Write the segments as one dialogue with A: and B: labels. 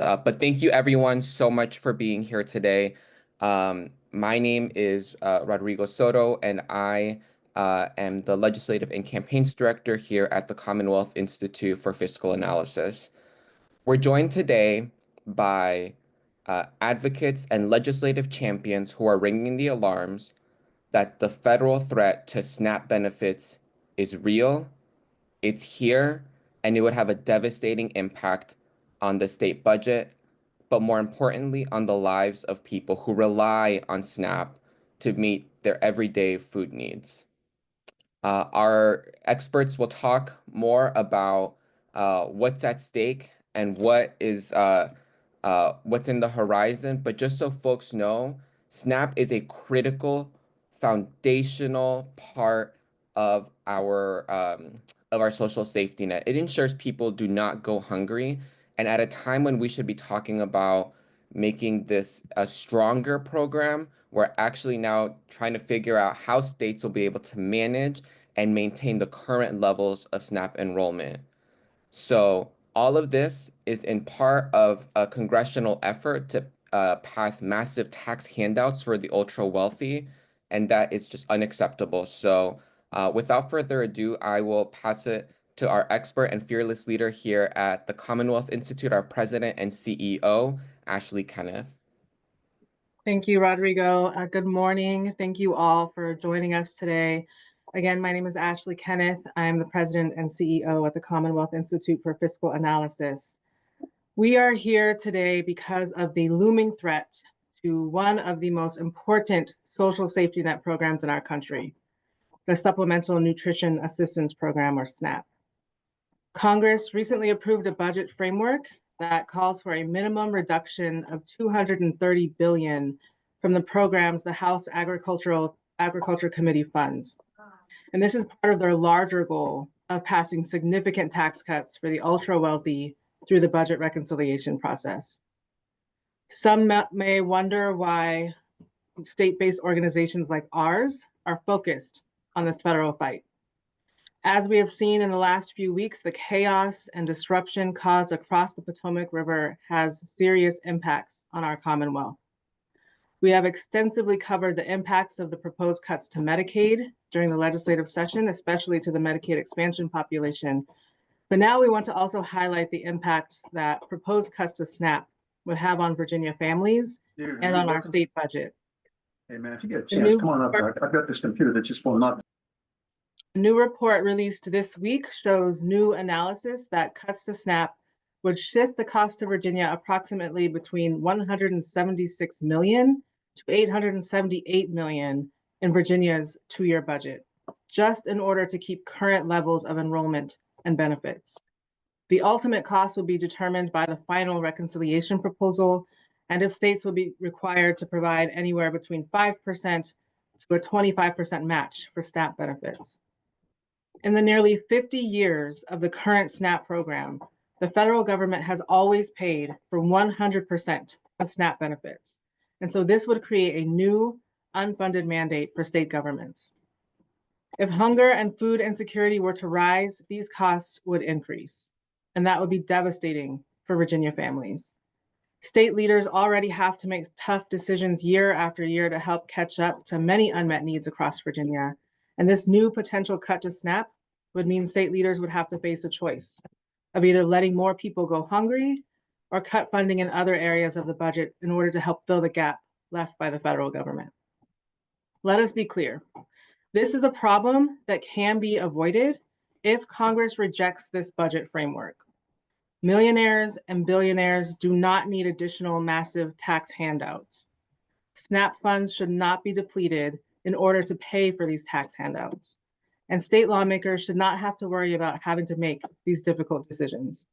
A: But thank you everyone so much for being here today. My name is Rodrigo Soto, and I am the Legislative and Campaigns Director here at the Commonwealth Institute for Fiscal Analysis. We're joined today by advocates and legislative champions who are ringing the alarms that the federal threat to SNAP benefits is real, it's here, and it would have a devastating impact on the state budget, but more importantly, on the lives of people who rely on SNAP to meet their everyday food needs. Our experts will talk more about what's at stake and what's in the horizon. But just so folks know, SNAP is a critical, foundational part of our social safety net. It ensures people do not go hungry, and at a time when we should be talking about making this a stronger program, we're actually now trying to figure out how states will be able to manage and maintain the current levels of SNAP enrollment. So all of this is in part of a congressional effort to pass massive tax handouts for the ultra wealthy, and that is just unacceptable. So without further ado, I will pass it to our expert and fearless leader here at the Commonwealth Institute, our president and CEO, Ashley Kenneth.
B: Thank you, Rodrigo. Good morning. Thank you all for joining us today. Again, my name is Ashley Kenneth. I'm the president and CEO at the Commonwealth Institute for Fiscal Analysis. We are here today because of the looming threat to one of the most important social safety net programs in our country, the Supplemental Nutrition Assistance Program, or SNAP. Congress recently approved a budget framework that calls for a minimum reduction of $230 billion from the programs the House Agriculture Committee funds. And this is part of their larger goal of passing significant tax cuts for the ultra wealthy through the budget reconciliation process. Some may wonder why state-based organizations like ours are focused on this federal fight. As we have seen in the last few weeks, the chaos and disruption caused across the Potomac River has serious impacts on our Commonwealth. We have extensively covered the impacts of the proposed cuts to Medicaid during the legislative session, especially to the Medicaid expansion population. But now we want to also highlight the impacts that proposed cuts to SNAP would have on Virginia families and on our state budget.
C: Hey man, if you get a chance, come on up. I've got this computer that just will not.
B: A new report released this week shows new analysis that cuts to SNAP would shift the cost to Virginia approximately between $176 million to $878 million in Virginia's two-year budget, just in order to keep current levels of enrollment and benefits. The ultimate cost will be determined by the final reconciliation proposal, and if states will be required to provide anywhere between 5% to a 25% match for SNAP benefits. In the nearly 50 years of the current SNAP program, the federal government has always paid for 100% of SNAP benefits. And so this would create a new unfunded mandate for state governments. If hunger and food insecurity were to rise, these costs would increase, and that would be devastating for Virginia families. State leaders already have to make tough decisions year after year to help catch up to many unmet needs across Virginia. And this new potential cut to SNAP would mean state leaders would have to face a choice of either letting more people go hungry or cut funding in other areas of the budget in order to help fill the gap left by the federal government. Let us be clear. This is a problem that can be avoided if Congress rejects this budget framework. Millionaires and billionaires do not need additional massive tax handouts. SNAP funds should not be depleted in order to pay for these tax handouts. And state lawmakers should not have to worry about having to make these difficult decisions.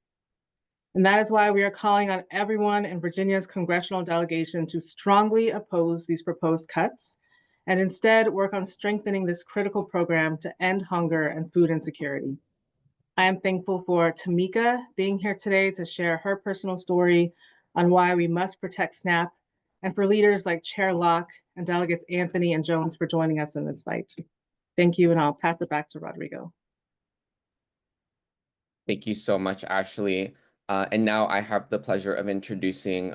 B: And that is why we are calling on everyone in Virginia's congressional delegation to strongly oppose these proposed cuts and instead work on strengthening this critical program to end hunger and food insecurity. I am thankful for Tamika being here today to share her personal story on why we must protect SNAP, and for leaders like Chair Locke and Delegates Anthony and Jones for joining us in this fight. Thank you, and I'll pass it back to Rodrigo.
A: Thank you so much, Ashley. And now I have the pleasure of introducing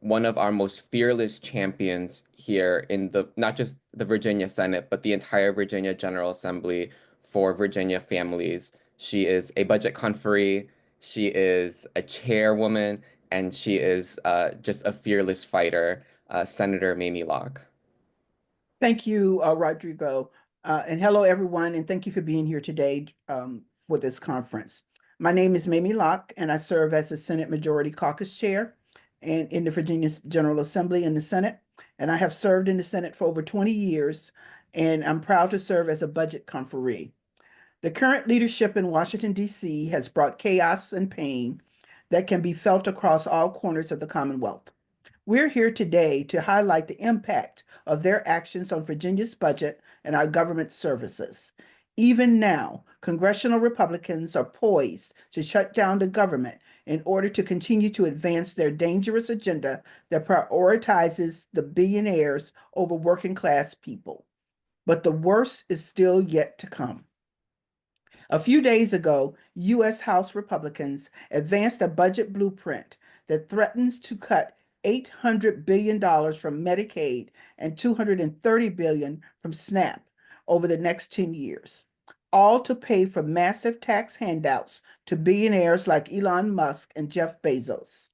A: one of our most fearless champions here in the not just the Virginia Senate, but the entire Virginia General Assembly for Virginia families. She is a budget conferee, she is a chairwoman, and she is just a fearless fighter, Senator Mamie Locke.
D: Thank you, Rodrigo. And hello, everyone, and thank you for being here today for this conference. My name is Mamie Locke, and I serve as the Senate Majority Caucus Chair and in the Virginia General Assembly in the Senate. And I have served in the Senate for over 20 years, and I'm proud to serve as a budget conferee. The current leadership in Washington, D.C. has brought chaos and pain that can be felt across all corners of the Commonwealth. We're here today to highlight the impact of their actions on Virginia's budget and our government services. Even now, congressional Republicans are poised to shut down the government in order to continue to advance their dangerous agenda that prioritizes the billionaires over working class people. But the worst is still yet to come. A few days ago, U.S. House Republicans advanced a budget blueprint that threatens to cut $800 billion from Medicaid and $230 billion from SNAP over the next 10 years, all to pay for massive tax handouts to billionaires like Elon Musk and Jeff Bezos.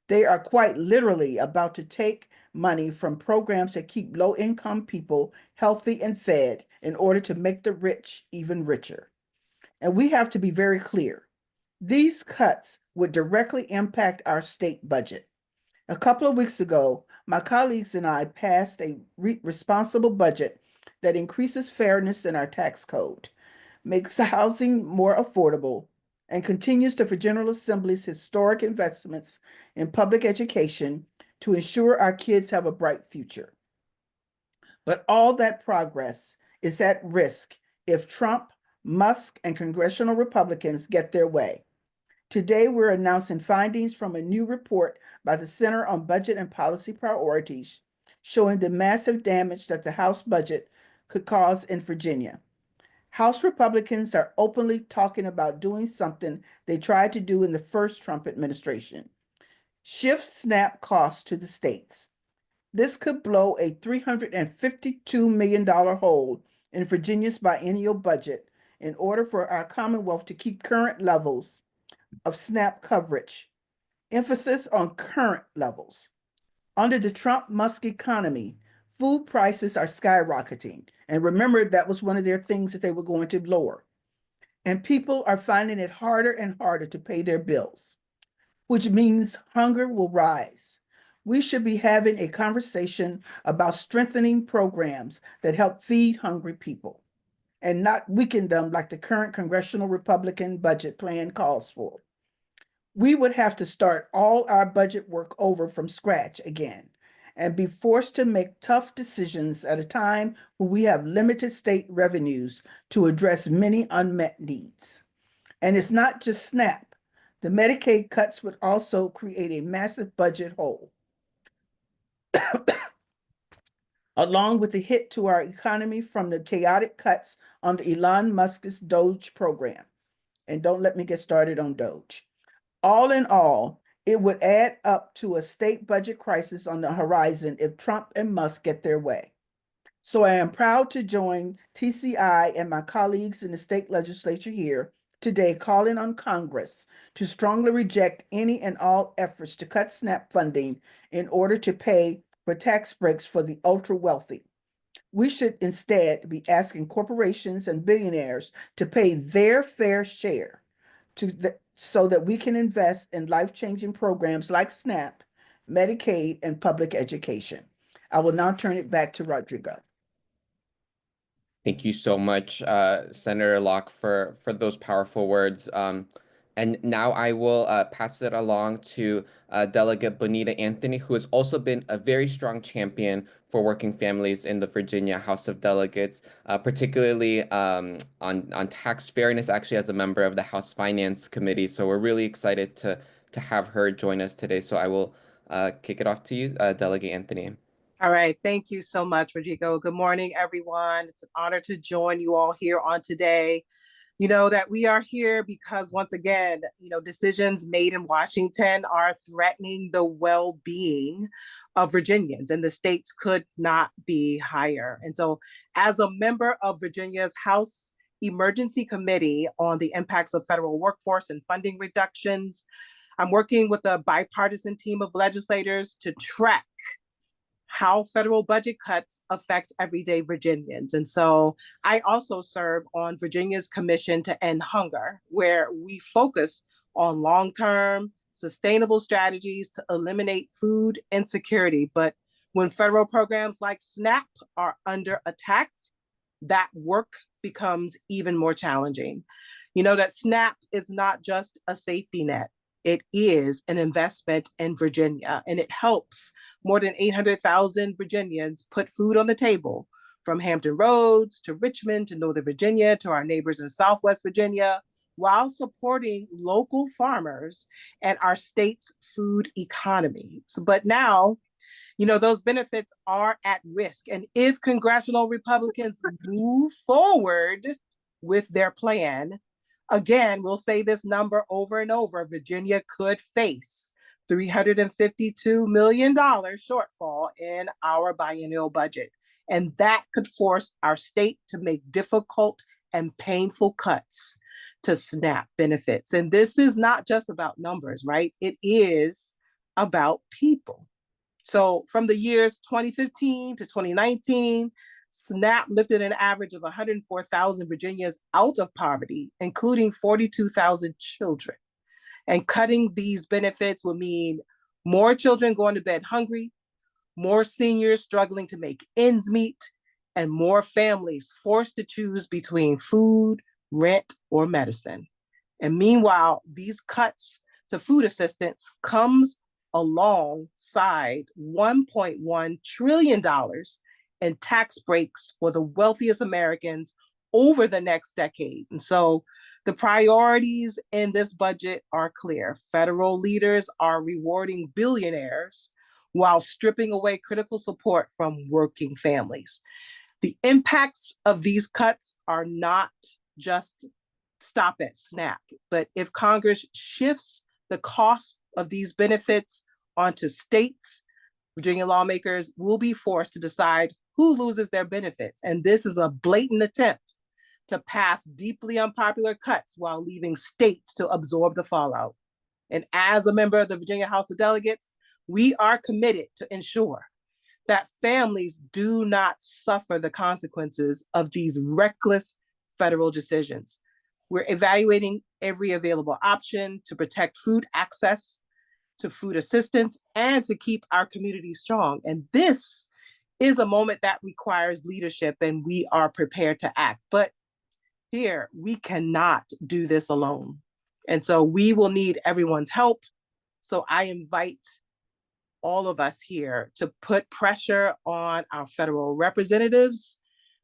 D: They are quite literally about to take money from programs that keep low-income people healthy and fed in order to make the rich even richer. And we have to be very clear. These cuts would directly impact our state budget. A couple of weeks ago, my colleagues and I passed a responsible budget that increases fairness in our tax code, makes housing more affordable, and continues the General Assembly's historic investments in public education to ensure our kids have a bright future. But all that progress is at risk if Trump, Musk, and congressional Republicans get their way. Today, we're announcing findings from a new report by the Center on Budget and Policy Priorities, showing the massive damage that the House budget could cause in Virginia. House Republicans are openly talking about doing something they tried to do in the first Trump administration: shift SNAP costs to the states. This could blow a $352 million hole in Virginia's biennial budget in order for our Commonwealth to keep current levels of SNAP coverage. Emphasis on current levels. Under the Trump-Musk economy, food prices are skyrocketing. And remember, that was one of their things that they were going to lower. And people are finding it harder and harder to pay their bills, which means hunger will rise. We should be having a conversation about strengthening programs that help feed hungry people and not weaken them like the current congressional Republican budget plan calls for. We would have to start all our budget work over from scratch again and be forced to make tough decisions at a time when we have limited state revenues to address many unmet needs. And it's not just SNAP. The Medicaid cuts would also create a massive budget hole, along with the hit to our economy from the chaotic cuts on Elon Musk's Doge program. And don't let me get started on Doge. All in all, it would add up to a state budget crisis on the horizon if Trump and Musk get their way. So I am proud to join TCI and my colleagues in the state legislature here today calling on Congress to strongly reject any and all efforts to cut SNAP funding in order to pay for tax breaks for the ultra wealthy. We should instead be asking corporations and billionaires to pay their fair share so that we can invest in life-changing programs like SNAP, Medicaid, and public education. I will now turn it back to Rodrigo.
A: Thank you so much, Senator Locke, for those powerful words. And now I will pass it along to Delegate Bonita Anthony, who has also been a very strong champion for working families in the Virginia House of Delegates, particularly on tax fairness, actually as a member of the House Finance Committee. So we're really excited to have her join us today. So I will kick it off to you, Delegate Anthony.
E: All right. Thank you so much, Rodrigo. Good morning, everyone. It's an honor to join you all here on today. that we are here because once again, decisions made in Washington are threatening the well-being of Virginians, and the stakes could not be higher. And so, as a member of Virginia's House Emergency Committee on the impacts of federal workforce and funding reductions, I'm working with a bipartisan team of legislators to track how federal budget cuts affect everyday Virginians. And so I also serve on Virginia's Commission to End Hunger, where we focus on long term, sustainable strategies to eliminate food insecurity. But when federal programs like SNAP are under attack, that work becomes even more challenging. That SNAP is not just a safety net, it is an investment in Virginia, and it helps more than 800,000 Virginians put food on the table, from Hampton Roads to Richmond to Northern Virginia to our neighbors in Southwest Virginia, while supporting local farmers and our state's food economy. But now, those benefits are at risk. And if congressional Republicans move forward with their plan, again, we'll say this number over and over, Virginia could face $352 million shortfall in our biennial budget. And that could force our state to make difficult and painful cuts to SNAP benefits. And this is not just about numbers, right? It is about people. So from the years 2015 to 2019, SNAP lifted an average of 104,000 Virginians out of poverty, including 42,000 children. And cutting these benefits would mean more children going to bed hungry, more seniors struggling to make ends meet, and more families forced to choose between food, rent, or medicine. And meanwhile, these cuts to food assistance comes alongside $1.1 trillion in tax breaks for the wealthiest Americans over the next decade. And so the priorities in this budget are clear. Federal leaders are rewarding billionaires while stripping away critical support from working families. The impacts of these cuts are not just stop at SNAP, but if Congress shifts the cost of these benefits onto states, Virginia lawmakers will be forced to decide who loses their benefits. And this is a blatant attempt to pass deeply unpopular cuts while leaving states to absorb the fallout. And as a member of the Virginia House of Delegates, we are committed to ensure that families do not suffer the consequences of these reckless federal decisions. We're evaluating every available option to protect food access, to food assistance, and to keep our community strong. And this is a moment that requires leadership, and we are prepared to act. But here, we cannot do this alone. And so we will need everyone's help. So I invite all of us here to put pressure on our federal representatives.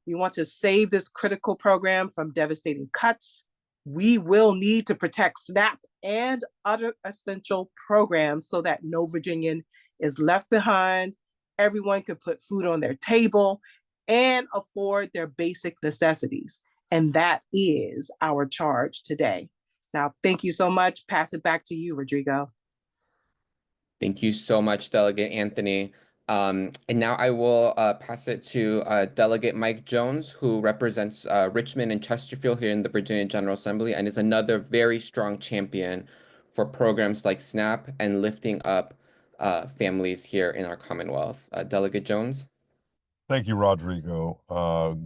E: We want to save this critical program from devastating cuts. We will need to protect SNAP and other essential programs so that no Virginian is left behind. Everyone can put food on their table and afford their basic necessities. And that is our charge today. Now, thank you so much. Pass it back to you, Rodrigo.
A: Thank you so much, Delegate Anthony. And now I will pass it to Delegate Mike Jones, who represents Richmond and Chesterfield here in the Virginia General Assembly and is another very strong champion for programs like SNAP and lifting up families here in our Commonwealth. Delegate Jones.
F: Thank you, Rodrigo.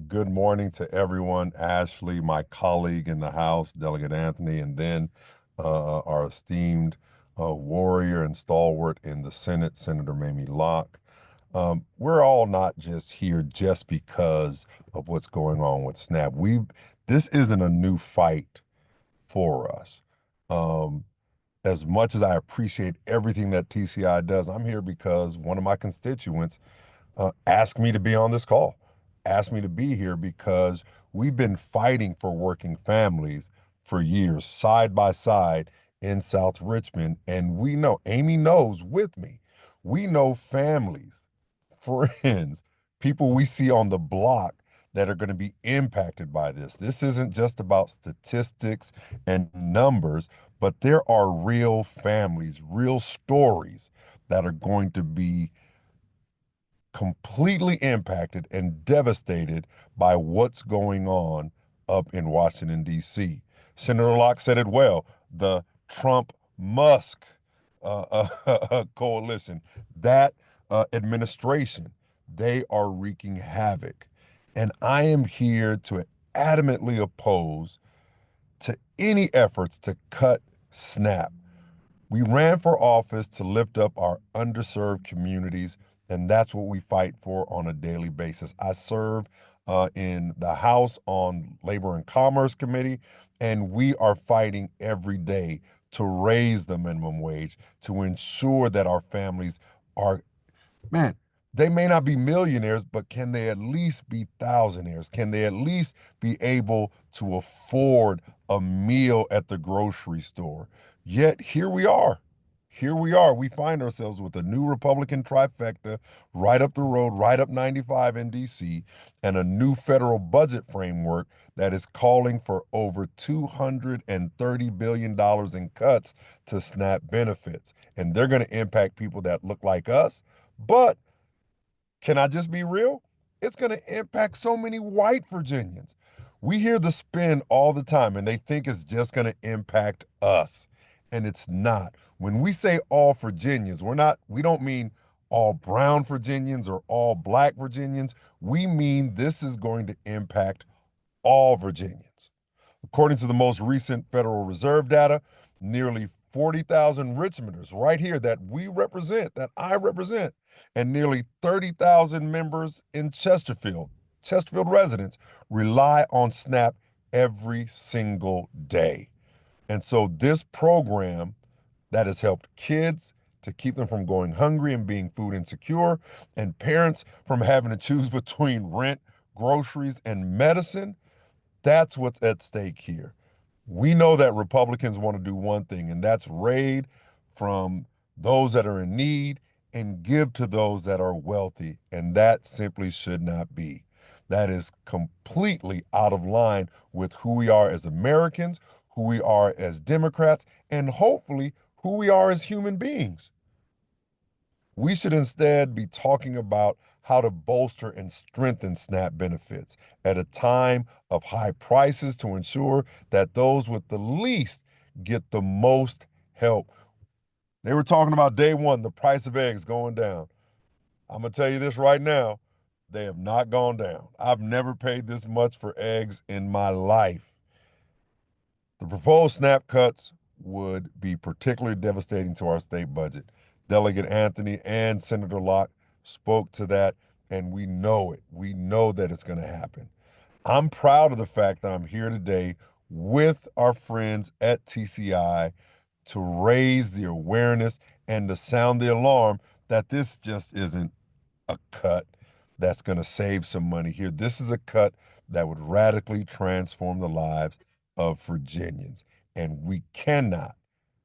F: Good morning to everyone. Ashley, my colleague in the House, Delegate Anthony, and then our esteemed warrior and stalwart in the Senate, Senator Mamie Locke. We're all not just here just because of what's going on with SNAP. This isn't a new fight for us. As much as I appreciate everything that TCI does, I'm here because one of my constituents asked me to be on this call, asked me to be here because we've been fighting for working families for years, side by side in South Richmond. And we know, Amy knows with me, we know families, friends, people we see on the block that are going to be impacted by this. This isn't just about statistics and numbers, but there are real families, real stories that are going to be completely impacted and devastated by what's going on up in Washington, D.C. Senator Locke said it well. The Trump Musk coalition, that administration, they are wreaking havoc. And I am here to adamantly oppose to any efforts to cut SNAP. We ran for office to lift up our underserved communities, and that's what we fight for on a daily basis. I serve in the House on Labor and Commerce Committee, and we are fighting every day to raise the minimum wage, to ensure that our families are, man, they may not be millionaires, but can they at least be thousandaires? Can they at least be able to afford a meal at the grocery store? Yet here we are. Here we are. We find ourselves with a new Republican trifecta right up the road, right up 95 in DC, and a new federal budget framework that is calling for over $230 billion in cuts to SNAP benefits. And they're going to impact people that look like us, but can I just be real? It's going to impact so many white Virginians. We hear the spin all the time and they think it's just going to impact us. And it's not. When we say all Virginians, we don't mean all brown Virginians or all black Virginians. We mean this is going to impact all Virginians. According to the most recent Federal Reserve data, nearly 40,000 Richmonders right here that we represent, that I represent, and nearly 30,000 members in Chesterfield residents rely on SNAP every single day. And so this program that has helped kids to keep them from going hungry and being food insecure, and parents from having to choose between rent, groceries, and medicine, that's what's at stake here. We know that Republicans want to do one thing, and that's raid from those that are in need and give to those that are wealthy. And that simply should not be. That is completely out of line with who we are as Americans, who we are as Democrats, and hopefully who we are as human beings. We should instead be talking about how to bolster and strengthen SNAP benefits at a time of high prices to ensure that those with the least get the most help. They were talking about day one, the price of eggs going down. I'm going to tell you this right now, they have not gone down. I've never paid this much for eggs in my life. The proposed SNAP cuts would be particularly devastating to our state budget. Delegate Anthony and Senator Locke spoke to that, and we know it. We know that it's going to happen. I'm proud of the fact that I'm here today with our friends at TCI to raise the awareness and to sound the alarm that this just isn't a cut that's going to save some money here. This is a cut that would radically transform the lives of Virginians. And we cannot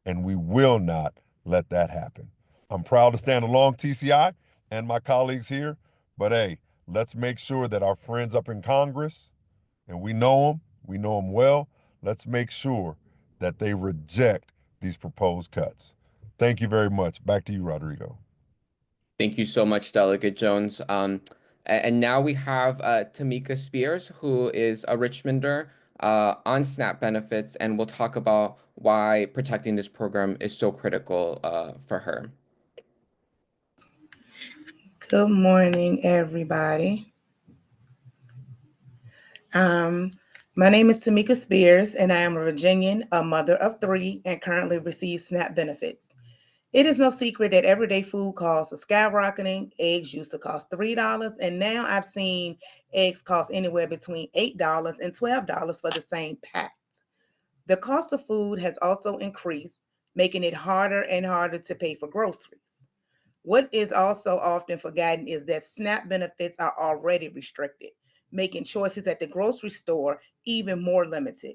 F: and we will not let that happen. I'm proud to stand along TCI and my colleagues here, but hey, let's make sure that our friends up in Congress, and we know them well, let's make sure that they reject these proposed cuts. Thank you very much. Back to you, Rodrigo.
A: Thank you so much, Delegate Jones. And now we have Tamika Spears, who is a Richmonder on SNAP benefits, and we'll talk about why protecting this program is so critical for her.
G: Good morning, everybody. My name is Tamika Spears, and I am a Virginian, a mother of 3, and currently receives SNAP benefits. It is no secret that everyday food costs are skyrocketing. Eggs used to cost $3, and now I've seen eggs cost anywhere between $8 and $12 for the same pack. The cost of food has also increased, making it harder and harder to pay for groceries. What is also often forgotten is that SNAP benefits are already restricted, making choices at the grocery store even more limited.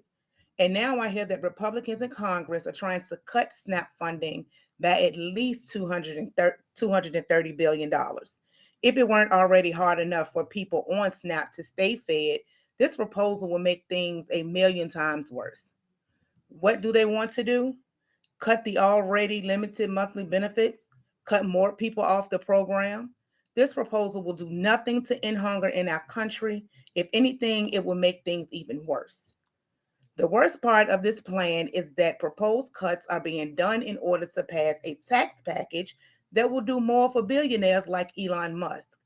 G: And now I hear that Republicans in Congress are trying to cut SNAP funding by at least $230 billion. If it weren't already hard enough for people on SNAP to stay fed, this proposal will make things a million times worse. What do they want to do? Cut the already limited monthly benefits, cut more people off the program. This proposal will do nothing to end hunger in our country. If anything, it will make things even worse. The worst part of this plan is that proposed cuts are being done in order to pass a tax package that will do more for billionaires like Elon Musk.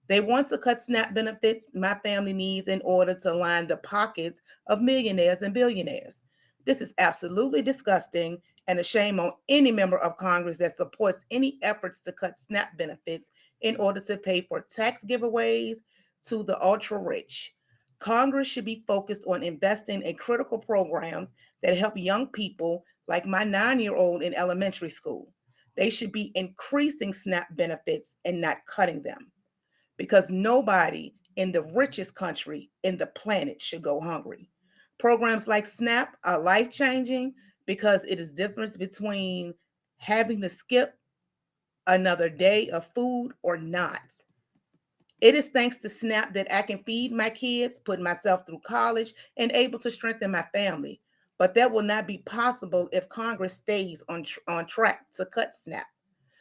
G: They want to cut SNAP benefits my family needs in order to line the pockets of millionaires and billionaires. This is absolutely disgusting and a shame on any member of Congress that supports any efforts to cut SNAP benefits in order to pay for tax giveaways to the ultra rich. Congress should be focused on investing in critical programs that help young people like my 9-year-old in elementary school. They should be increasing SNAP benefits and not cutting them, because nobody in the richest country in the planet should go hungry. Programs like SNAP are life changing because it is difference between having to skip another day of food or not. It is thanks to SNAP that I can feed my kids, put myself through college, and able to strengthen my family. But that will not be possible if Congress stays on track to cut SNAP.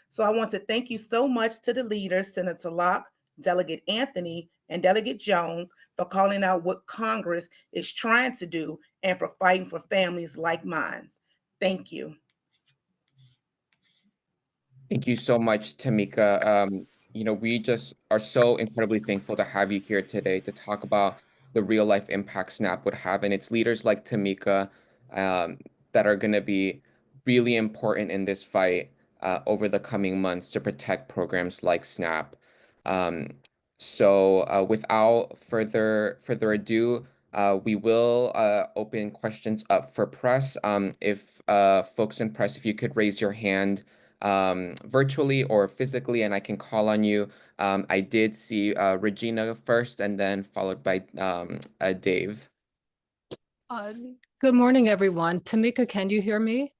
G: So I want to thank you so much to the leaders, Senator Locke, Delegate Anthony, and Delegate Jones, for calling out what Congress is trying to do and for fighting for families like mine. Thank you.
A: Thank you so much, Tamika. We just are so incredibly thankful to have you here today to talk about the real life impact SNAP would have. And it's leaders like Tamika um, that are going to be really important in this fight over the coming months to protect programs like SNAP. Um, without further ado, we will open questions up for press. If folks in press, if you could raise your hand virtually or physically, and I can call on you. I did see Regina first, and then followed by Dave.
H: Good morning, everyone. Tamika, can you hear me?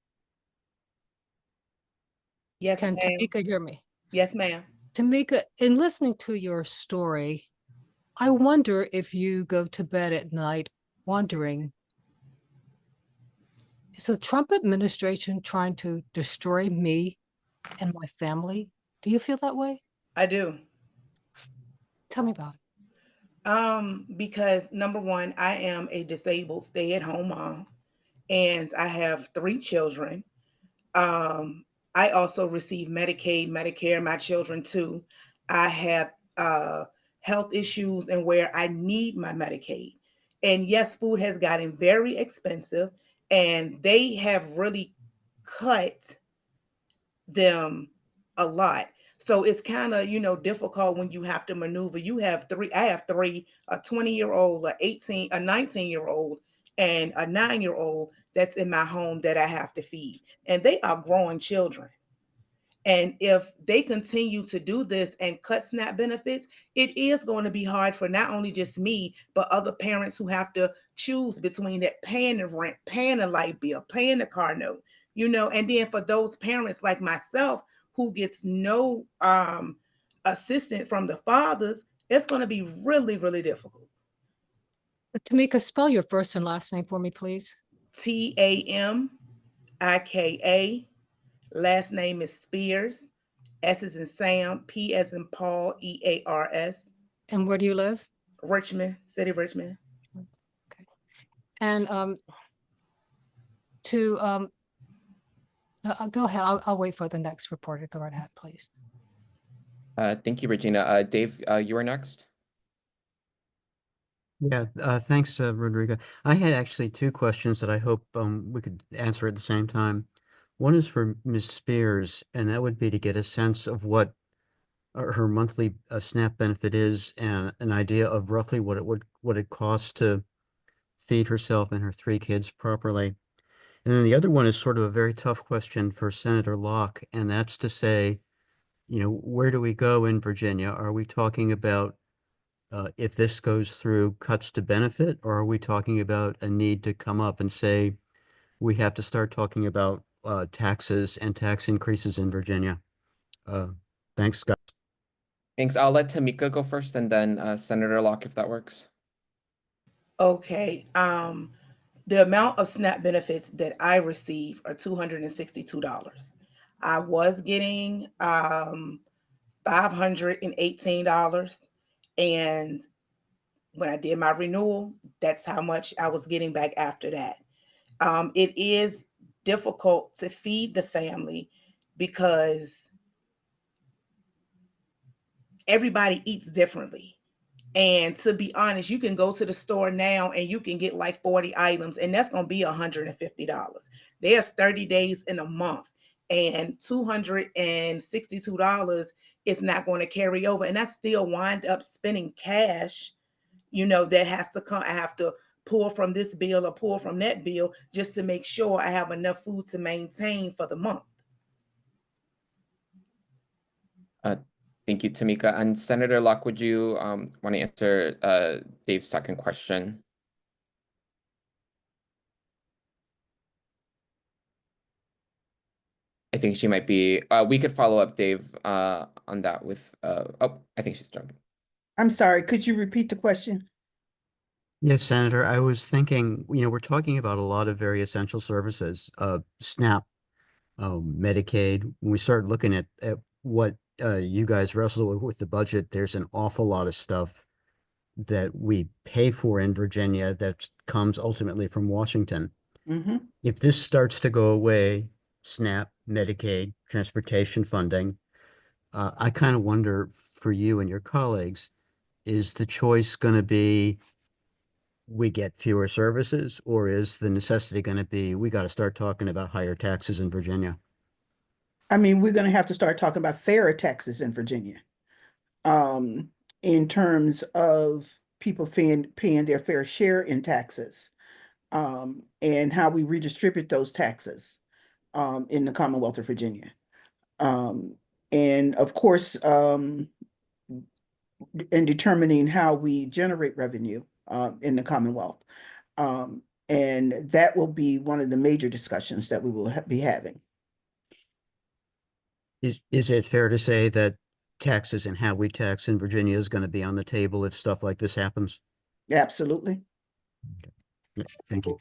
G: Yes,
H: Can
G: ma'am.
H: Tamika hear me?
G: Yes, ma'am.
H: Tamika, in listening to your story, I wonder if you go to bed at night wondering, is the Trump administration trying to destroy me and my family? Do you feel that way?
G: I do.
H: Tell me about it.
G: Because number one, I am a disabled stay-at-home mom, and I have 3 children. I also receive Medicaid, Medicare, my children too. I have health issues and where I need my Medicaid. And yes, food has gotten very expensive, and they have really cut them a lot. So it's kind of, difficult when you have to maneuver. I have three, a 20-year-old, a 18, a 19-year-old, and a 9-year-old that's in my home that I have to feed. And they are growing children. And if they continue to do this and cut SNAP benefits, it is going to be hard for not only just me, but other parents who have to choose between that paying the rent, paying the light bill, paying the car note, and then for those parents like myself who gets no assistance from the fathers, it's going to be really, really difficult.
H: Tamika, spell your first and last name for me, please.
G: Tamika. Last name is Spears. S is in Sam, P as in Paul, EARS.
H: And where do you live?
G: Richmond, City Richmond.
H: Okay. And go ahead. I'll wait for the next reporter. Go right ahead, please.
A: Thank you, Regina. Dave, you are next.
I: Yeah, thanks, Rodrigo. I had actually 2 questions that I hope we could answer at the same time. One is for Ms. Spears, and that would be to get a sense of what her monthly SNAP benefit is and an idea of roughly what it costs to feed herself and her 3 kids properly. And then the other one is sort of a very tough question for Senator Locke, and that's to say, where do we go in Virginia? Are we talking about if this goes through cuts to benefit, or are we talking about a need to come up and say we have to start talking about taxes and tax increases in Virginia? Thanks, Scott.
A: Thanks. I'll let Tamika go first and then Senator Locke, if that works.
G: Okay, the amount of SNAP benefits that I receive are $262. I was getting $518, and when I did my renewal, that's how much I was getting back after that. It is difficult to feed the family because everybody eats differently. And to be honest, you can go to the store now and you can get like 40 items, and that's going to be $150. There's 30 days in a month, and $262 is not going to carry over. And I still wind up spending cash, that has to come. I have to pull from this bill or pull from that bill just to make sure I have enough food to maintain for the month.
A: Uh, Thank you, Tamika. And Senator Locke, would you want to answer Dave's second question? I think she might be. We could follow up, Dave, on that with. Oh, I think she's joining.
D: I'm sorry, could you repeat the question?
I: Yes, Senator, I was thinking, we're talking about a lot of very essential services, SNAP, Medicaid. When we start looking at what you guys wrestle with the budget, there's an awful lot of stuff that we pay for in Virginia that comes ultimately from Washington.
D: Mm-hmm.
I: If this starts to go away, SNAP, Medicaid, transportation funding, I kind of wonder for you and your colleagues, is the choice going to be we get fewer services, or is the necessity going to be we got to start talking about higher taxes in Virginia?
D: I mean, we're going to have to start talking about fairer taxes in Virginia, in terms of people paying their fair share in taxes, and how we redistribute those taxes, in the Commonwealth of Virginia. And of course, in determining how we generate revenue, in the Commonwealth. And that will be one of the major discussions that we will be having.
I: Is it fair to say that taxes and how we tax in Virginia is going to be on the table if stuff like this happens?
D: Absolutely.
I: Yeah, thank you.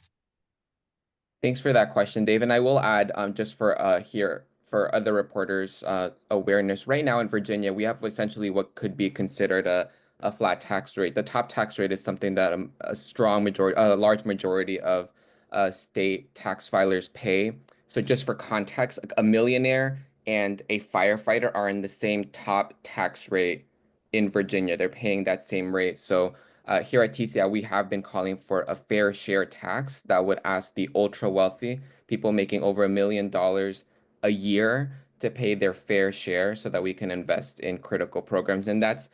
A: Thanks for that question, Dave. And I will add, just for here for other reporters' awareness, right now in Virginia, we have essentially what could be considered a flat tax rate. The top tax rate is something that a large majority of state tax filers pay. So just for context, like a millionaire and a firefighter are in the same top tax rate in Virginia. They're paying that same rate. So here at TCI, we have been calling for a fair share tax that would ask the ultra wealthy, people making over $1 million a year, to pay their fair share so that we can invest in critical programs. And that's,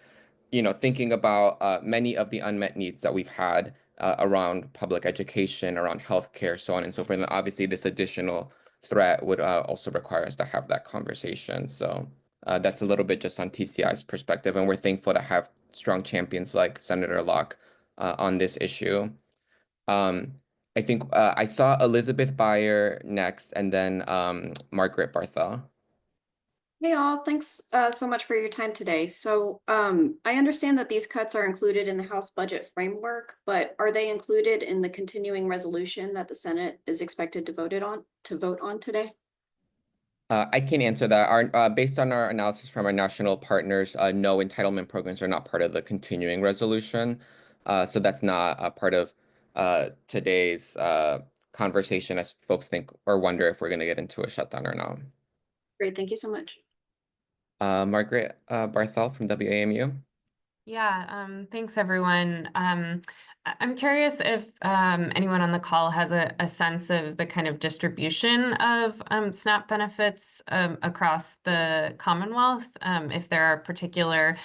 A: thinking about many of the unmet needs that we've had around public education, around healthcare, so on and so forth. And obviously, this additional threat would also require us to have that conversation. So that's a little bit just on TCI's perspective, and we're thankful to have strong champions like Senator Locke on this issue. Um, I think I saw Elizabeth Beyer next, and then Margaret Barthel.
J: Hey all, thanks so much for your time today. So I understand that these cuts are included in the House budget framework, but are they included in the continuing resolution that the Senate is expected to vote on today?
A: I can answer that. Based on our analysis from our national partners, no, entitlement programs are not part of the continuing resolution. So that's not a part of today's conversation, as folks think or wonder if we're going to get into a shutdown or not.
J: Great, thank you so much.
A: Margaret Barthel from WAMU.
K: Yeah, thanks everyone. I'm curious if anyone on the call has a sense of the kind of distribution of SNAP benefits across the Commonwealth, if there are particular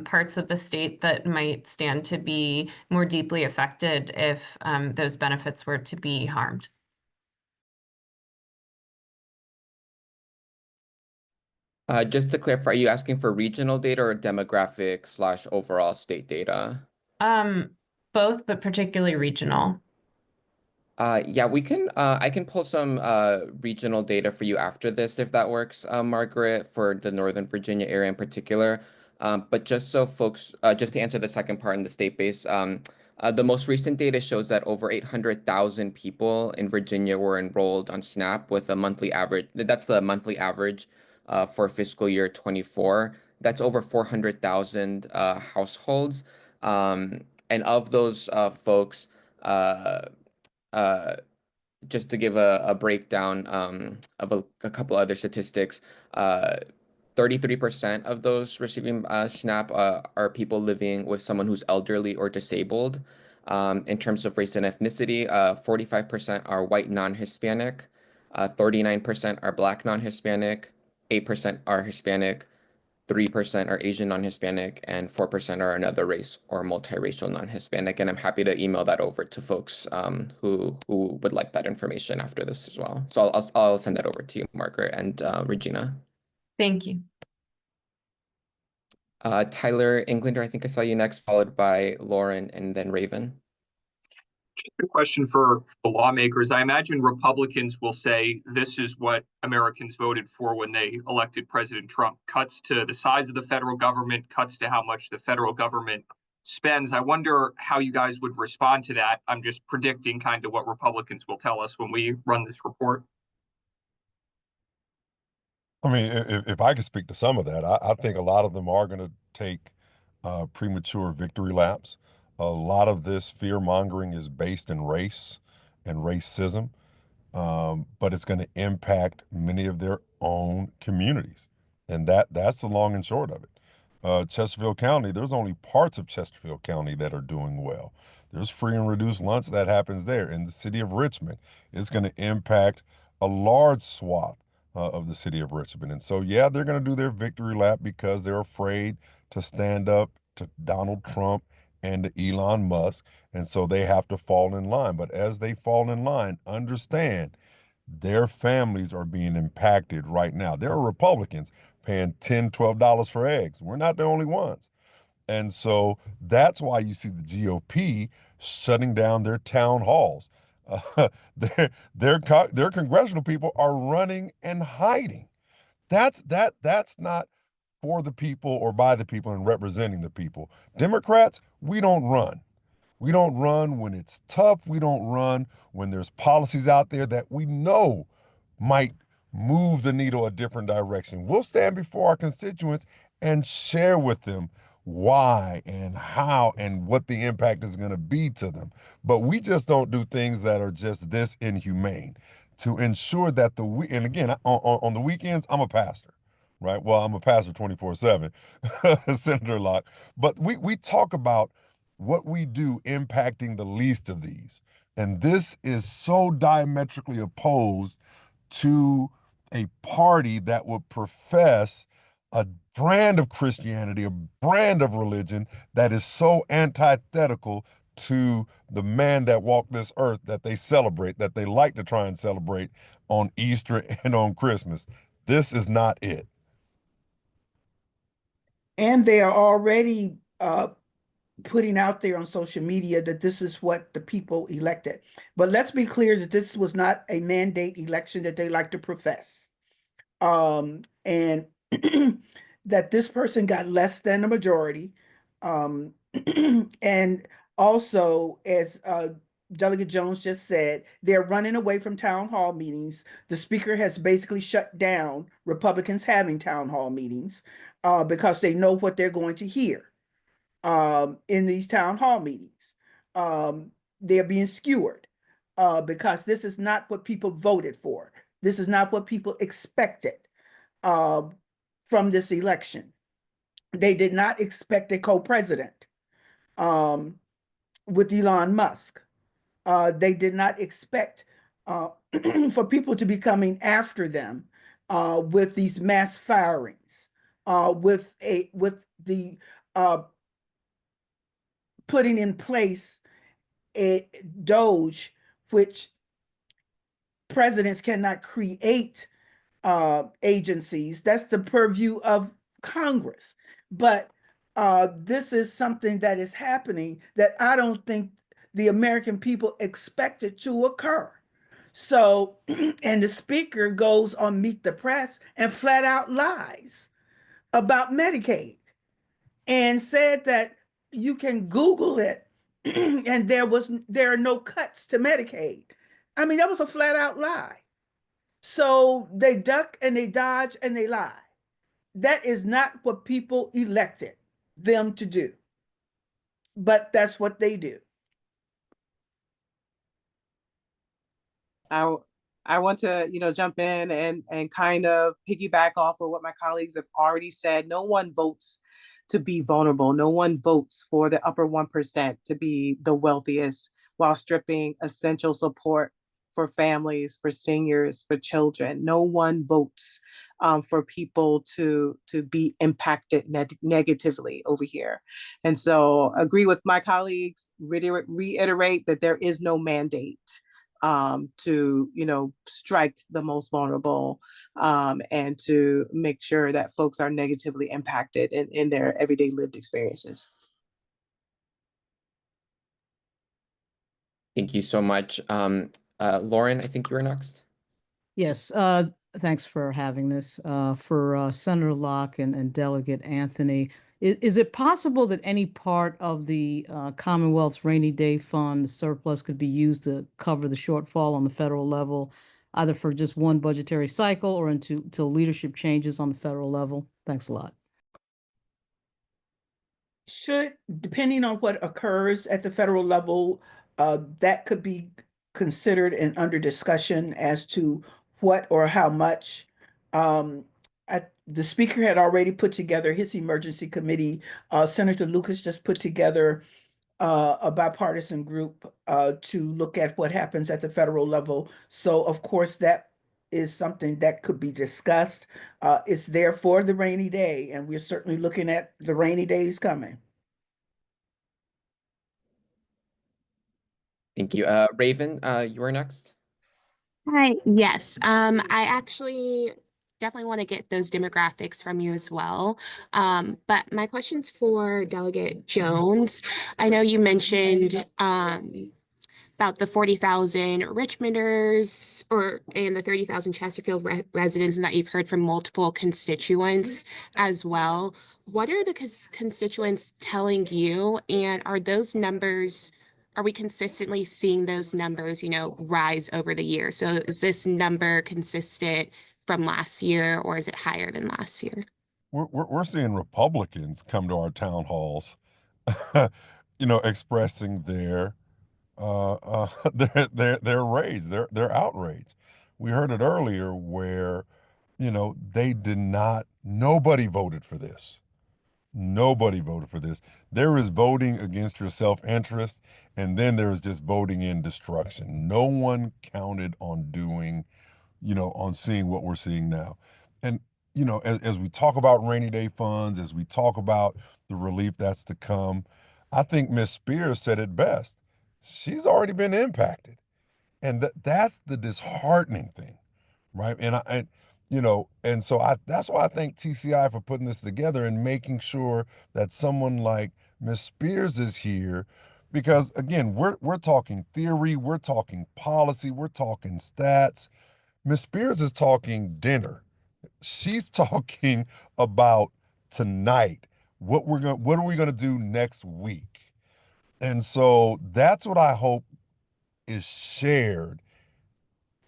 K: parts of the state that might stand to be more deeply affected if those benefits were to be harmed.
A: Just to clarify, are you asking for regional data or demographic / overall state data?
K: Both, but particularly regional.
A: Yeah, I can pull some regional data for you after this, if that works, Margaret, for the Northern Virginia area in particular. But just so folks, just to answer the second part in the state base, the most recent data shows that over 800,000 people in Virginia were enrolled on SNAP with a monthly average. That's the monthly average for fiscal year 24. That's over 400,000 households. And of those folks, uh, uh, just to give a breakdown of a couple other statistics, 33% of those receiving SNAP are people living with someone who's elderly or disabled. In terms of race and ethnicity, 45% are white non-Hispanic, 39% are Black non-Hispanic, 8% are Hispanic, 3% are Asian non-Hispanic, and 4% are another race or multiracial non-Hispanic. And I'm happy to email that over to folks who would like that information after this as well. So I'll send that over to you, Margaret and Regina.
K: Thank you.
A: Tyler Englander, I think I saw you next, followed by Lauren and then Raven.
L: A question for the lawmakers. I imagine Republicans will say this is what Americans voted for when they elected President Trump. Cuts to the size of the federal government, cuts to how much the federal government spends. I wonder how you guys would respond to that. I'm just predicting kind of what Republicans will tell us when we run this report.
F: I mean, if I could speak to some of that, I think a lot of them are going to take premature victory laps. A lot of this fear mongering is based in race and racism, but it's going to impact many of their own communities, and that's the long and short of it. Chesterfield County, there's only parts of Chesterfield County that are doing well. There's free and reduced lunch that happens there. In the city of Richmond, it's going to impact a large swath of the city of Richmond. And so, yeah, they're going to do their victory lap because they're afraid to stand up to Donald Trump and to Elon Musk. And so they have to fall in line. But as they fall in line, understand their families are being impacted right now. There are Republicans paying $10, $12 for eggs. We're not the only ones. And so that's why you see the GOP shutting down their town halls. Their congressional people are running and hiding. That's not for the people or by the people and representing the people. Democrats, we don't run. We don't run when it's tough. We don't run when there's policies out there that we know might move the needle a different direction. We'll stand before our constituents and share with them why and how and what the impact is going to be to them. But we just don't do things that are just this inhumane to ensure that and again, on the weekends, I'm a pastor, right? Well, I'm a pastor 24/7, Senator Locke. But we talk about what we do impacting the least of these. And this is so diametrically opposed to a party that would profess a brand of Christianity, a brand of religion that is so antithetical to the man that walked this earth that they celebrate, that they like to try and celebrate on Easter and on Christmas. This is not it.
D: And they are already putting out there on social media that this is what the people elected. But let's be clear that this was not a mandate election that they like to profess. And that this person got less than a majority. And also, as Delegate Jones just said, they're running away from town hall meetings. The speaker has basically shut down Republicans having town hall meetings because they know what they're going to hear in these town hall meetings. They're being skewered because this is not what people voted for. This is not what people expected from this election. They did not expect a co-president with Elon Musk. They did not expect for people to be coming after them with these mass firings, with the putting in place a Doge, which presidents cannot create agencies. That's the purview of Congress. But this is something that is happening that I don't think the American people expected to occur. So, and the speaker goes on Meet the Press and flat out lies about Medicaid. and said that you can Google it and there are no cuts to Medicaid. I mean, that was a flat out lie. So they duck and they dodge and they lie. That is not what people elected them to do, but that's what they do.
E: I want to, jump in and kind of piggyback off of what my colleagues have already said. No one votes to be vulnerable. No one votes for the upper 1% to be the wealthiest while stripping essential support for families, for seniors, for children. No one votes for people to be impacted negatively over here. And so agree with my colleagues, reiterate that there is no mandate to strike the most vulnerable and to make sure that folks are negatively impacted in their everyday lived experiences.
A: Thank you so much. Lauren, I think you were next.
M: Yes, thanks for having this. For Senator Locke and Delegate Anthony, is it possible that any part of the Commonwealth's rainy day fund surplus could be used to cover the shortfall on the federal level, either for just one budgetary cycle or until leadership changes on the federal level? Thanks a lot.
D: Depending on what occurs at the federal level, that could be considered and under discussion as to what or how much. Um, the speaker had already put together his emergency committee. Senator Lucas just put together a bipartisan group to look at what happens at the federal level. So, of course, that is something that could be discussed. It's there for the rainy day, and we're certainly looking at the rainy days coming.
A: Thank you. Raven, you are next.
N: Hi, yes. I actually definitely want to get those demographics from you as well. But my question's for Delegate Jones. I know you mentioned about the 40,000 Richmonders and the 30,000 Chesterfield residents, and that you've heard from multiple constituents as well. What are the constituents telling you, and are we consistently seeing those numbers, rise over the year? So is this number consistent from last year, or is it higher than last year?
F: We're seeing Republicans come to our town halls, expressing their rage, their outrage. We heard it earlier where, nobody voted for this. Nobody voted for this. There is voting against your self-interest, and then there is just voting in destruction. No one counted on on seeing what we're seeing now. And, as we talk about rainy day funds, as we talk about the relief that's to come, I think Miss Spears said it best. She's already been impacted. And that's the disheartening thing, right? And so that's why I thank TCI for putting this together and making sure that someone like Miss Spears is here, because again, we're talking theory, we're talking policy, we're talking stats. Miss Spears is talking dinner. She's talking about tonight. What are we gonna do next week? And so that's what I hope is shared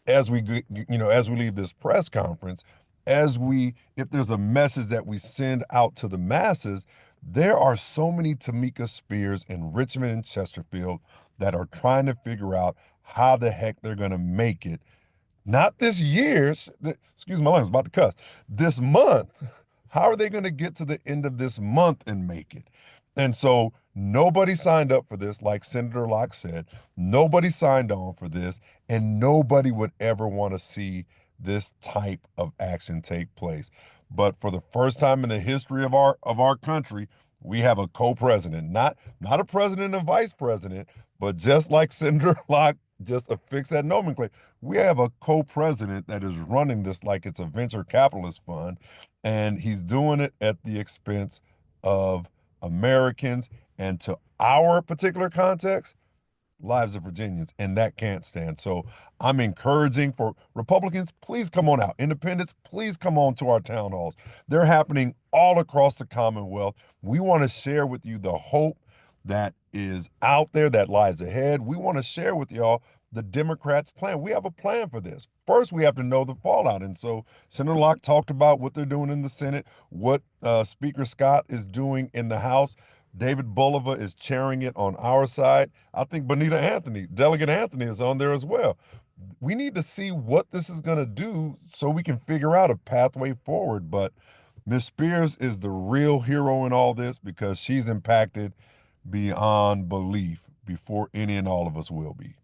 F: as as we leave this press conference, if there's a message that we send out to the masses. There are so many Tamika Spears in Richmond and Chesterfield that are trying to figure out how the heck they're going to make it. Not this year, excuse my language, about to cuss, this month. How are they going to get to the end of this month and make it? And so nobody signed up for this, like Senator Locke said. Nobody signed on for this, and nobody would ever want to see this type of action take place. But for the first time in the history of our country, we have a co-president, not a president and vice president, but just like Senator Locke just affixed that nomenclature, we have a co-president that is running this like it's a venture capitalist fund, and he's doing it at the expense of Americans. And to our particular context, lives of Virginians, and that can't stand. So I'm encouraging for Republicans, please come on out. Independents, please come on to our town halls. They're happening all across the Commonwealth. We want to share with you the hope that is out there that lies ahead. We want to share with y'all the Democrats' plan. We have a plan for this. First, we have to know the fallout. And so Senator Locke talked about what they're doing in the Senate, what Speaker Scott is doing in the House. David Bolivar is chairing it on our side. I think Bonita Anthony, Delegate Anthony, is on there as well. We need to see what this is going to do so we can figure out a pathway forward. But Ms. Spears is the real hero in all this because she's impacted beyond belief before any and all of us will be.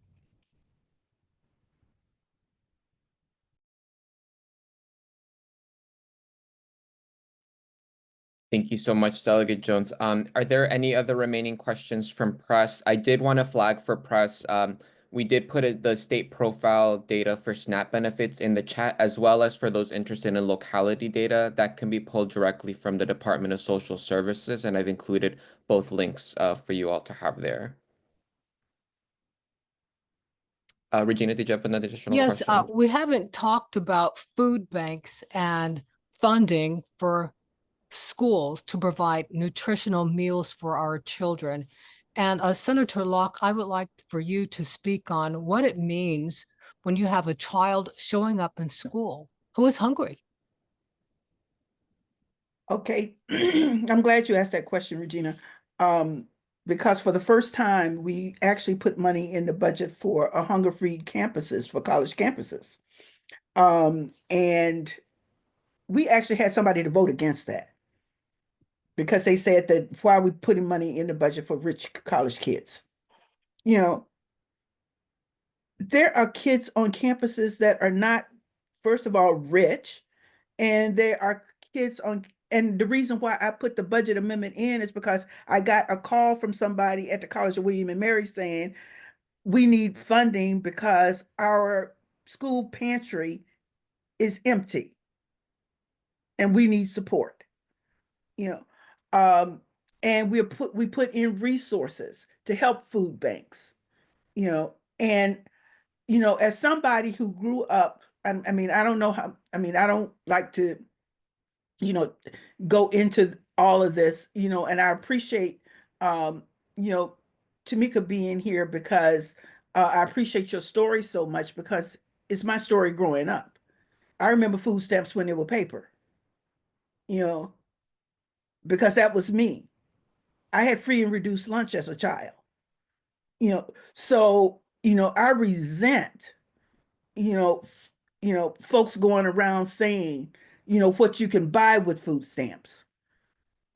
A: Thank you so much, Delegate Jones. Are there any other remaining questions from press? I did want to flag for press. We did put the state profile data for SNAP benefits in the chat, as well as for those interested in locality data that can be pulled directly from the Department of Social Services. And I've included both links for you all to have there. Regina, did you have another additional
H: Yes,
A: question?
H: we haven't talked about food banks and funding for schools to provide nutritional meals for our children. And Senator Locke, I would like for you to speak on what it means when you have a child showing up in school who is hungry.
D: Okay, I'm glad you asked that question, Regina. Because for the first time, we actually put money in the budget for a hunger-free campuses for college campuses. And we actually had somebody to vote against that because they said that why are we putting money in the budget for rich college kids? You know, there are kids on campuses that are not, first of all, rich, and there are kids on, and the reason why I put the budget amendment in is because I got a call from somebody at the College of William and Mary saying, we need funding because our school pantry is empty and we need support, you know. And we put in resources to help food banks, you know, and you know, as somebody who grew up, I mean, I don't know how, I mean, I don't like to, you know, go into all of this, you know, and I appreciate, you know, Tamika being here because I appreciate your story so much because it's my story growing up. I remember food stamps when they were paper, you know, because that was me. I had free and reduced lunch as a child, you know, so, you know, I resent, you know, you know, folks going around saying, you know, what you can buy with food stamps,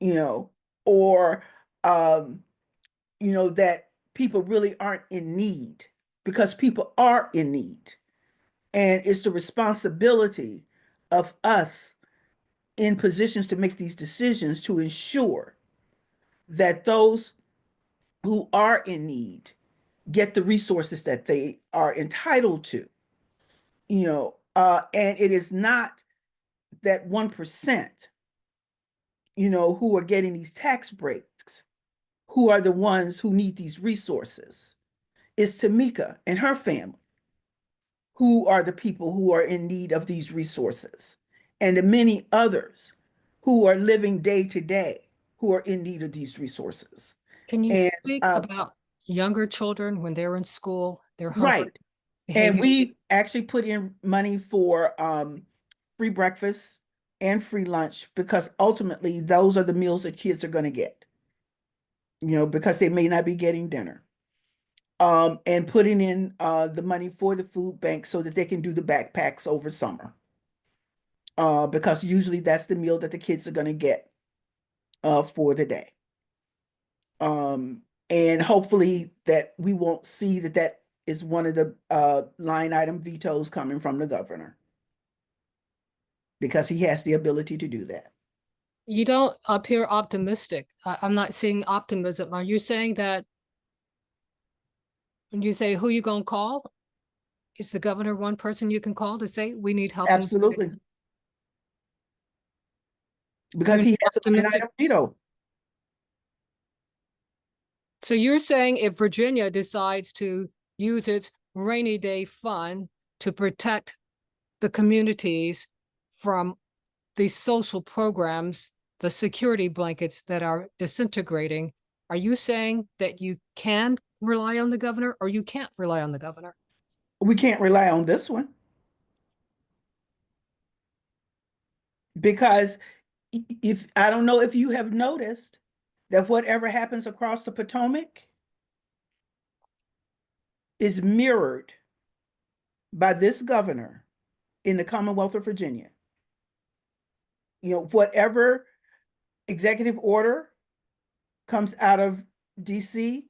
D: you know, or, you know, that people really aren't in need because people are in need. And it's the responsibility of us in positions to make these decisions to ensure that those who are in need get the resources that they are entitled to, you know, and it is not that 1%, you know, who are getting these tax breaks, who are the ones who need these resources. It's Tamika and her family who are the people who are in need of these resources, and the many others who are living day to day who are in need of these resources.
H: Can you
D: And
H: speak about younger children when they're in school, they're hungry,
D: right. And
H: behaving?
D: we actually put in money for free breakfast and free lunch because ultimately those are the meals that kids are going to get, you know, because they may not be getting dinner. And putting in the money for the food bank so that they can do the backpacks over summer. Because usually that's the meal that the kids are going to get for the day. And hopefully that we won't see that that is one of the line item vetoes coming from the governor because he has the ability to do that.
H: You don't appear optimistic. I'm not seeing optimism. Are you saying that when you say who you gonna call, is the governor one person you can call to say we need help?
D: Absolutely. Because he has a line item veto.
H: So you're saying if Virginia decides to use its rainy day fund to protect the communities from these social programs, the security blankets that are disintegrating, are you saying that you can rely on the governor or you can't rely on the governor?
D: We can't rely on this one because if I don't know if you have noticed that whatever happens across the Potomac is mirrored by this governor in the Commonwealth of Virginia. You know, whatever executive order comes out of DC,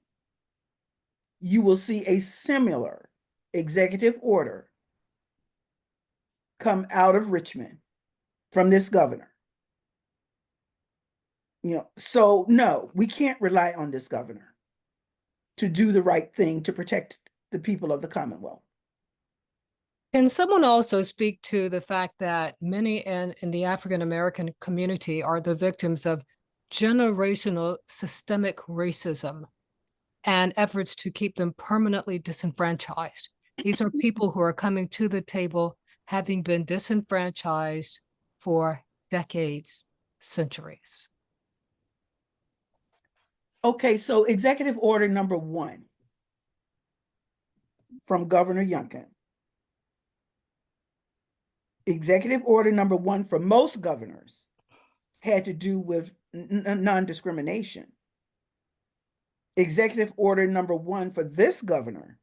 D: you will see a similar executive order come out of Richmond from this governor. You know, so no, we can't rely on this governor to do the right thing to protect the people of the Commonwealth.
H: Can someone also speak to the fact that many in the African American community are the victims of generational systemic racism and efforts to keep them permanently disenfranchised? These are people who are coming to the table having been disenfranchised for decades, centuries.
D: Okay, so executive order number 1 from Governor Youngkin. Executive order number 1 for most governors had to do with non-discrimination. Executive order number 1 for this governor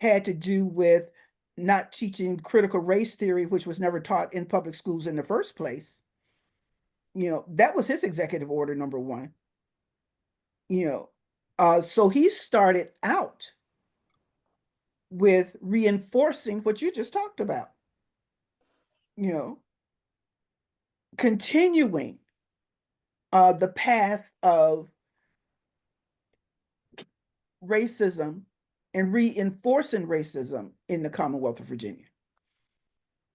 D: had to do with not teaching critical race theory, which was never taught in public schools in the first place. You know, that was his executive order number 1. You know, so he started out with reinforcing what you just talked about. You know, continuing the path of racism and reinforcing racism in the Commonwealth of Virginia.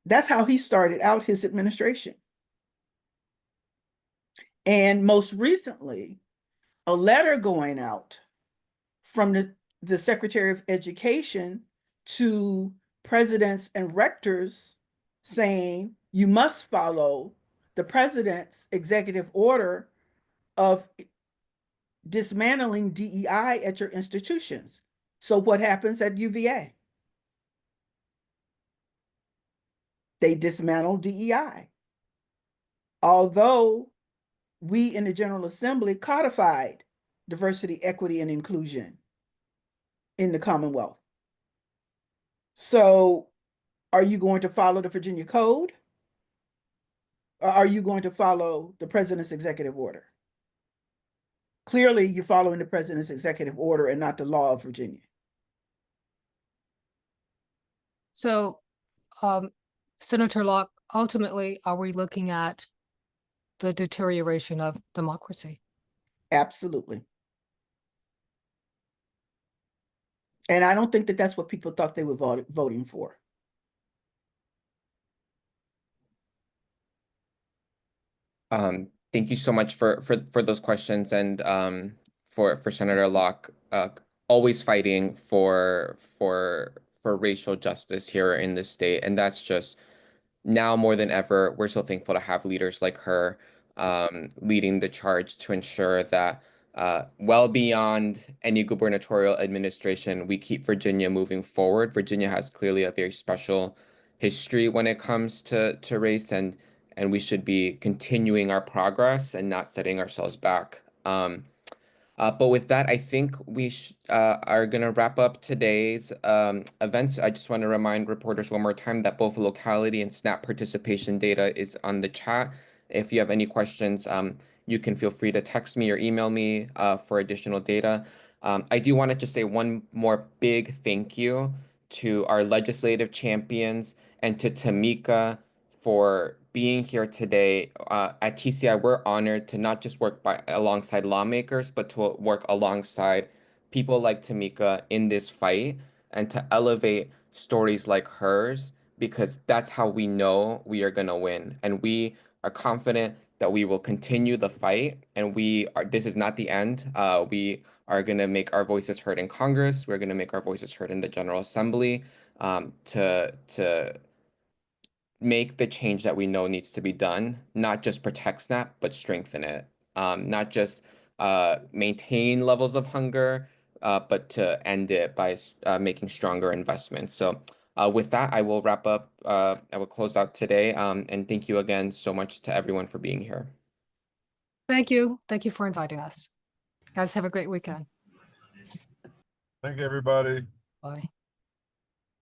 D: That's how he started out his administration. And most recently, a letter going out from the Secretary of Education to presidents and rectors saying you must follow the president's executive order of dismantling DEI at your institutions. So what happens at UVA? They dismantle DEI. Although we in the General Assembly codified diversity, equity, and inclusion in the Commonwealth. So are you going to follow the Virginia Code? Or are you going to follow the president's executive order? Clearly, you're following the president's executive order and not the law of Virginia.
H: So, Senator Locke, ultimately, are we looking at the deterioration of democracy?
D: Absolutely. And I don't think that that's what people thought they were voting for.
A: Thank you so much for those questions and for Senator Locke always fighting for racial justice here in the state, and that's just now more than ever. We're so thankful to have leaders like her leading the charge to ensure that well beyond any gubernatorial administration, we keep Virginia moving forward. Virginia has clearly a very special history when it comes to race, and we should be continuing our progress and not setting ourselves back. But with that, I think we are going to wrap up today's events. I just want to remind reporters one more time that both locality and SNAP participation data is on the chat. If you have any questions, you can feel free to text me or email me for additional data. I do want to just say one more big thank you to our legislative champions and to Tamika for being here today. At TCI, we're honored to not just work alongside lawmakers, but to work alongside people like Tamika in this fight and to elevate stories like hers, because that's how we know we are going to win. And we are confident that we will continue the fight, and this is not the end. We are going to make our voices heard in Congress. We're going to make our voices heard in the General Assembly, to make the change that we know needs to be done, not just protect SNAP, but strengthen it. Not just maintain levels of hunger, but to end it by making stronger investments. So with that, I will wrap up. I will close out today. And thank you again so much to everyone for being here.
H: Thank you. Thank you for inviting us. Guys, have a great weekend.
F: Thank you, everybody.
H: Bye.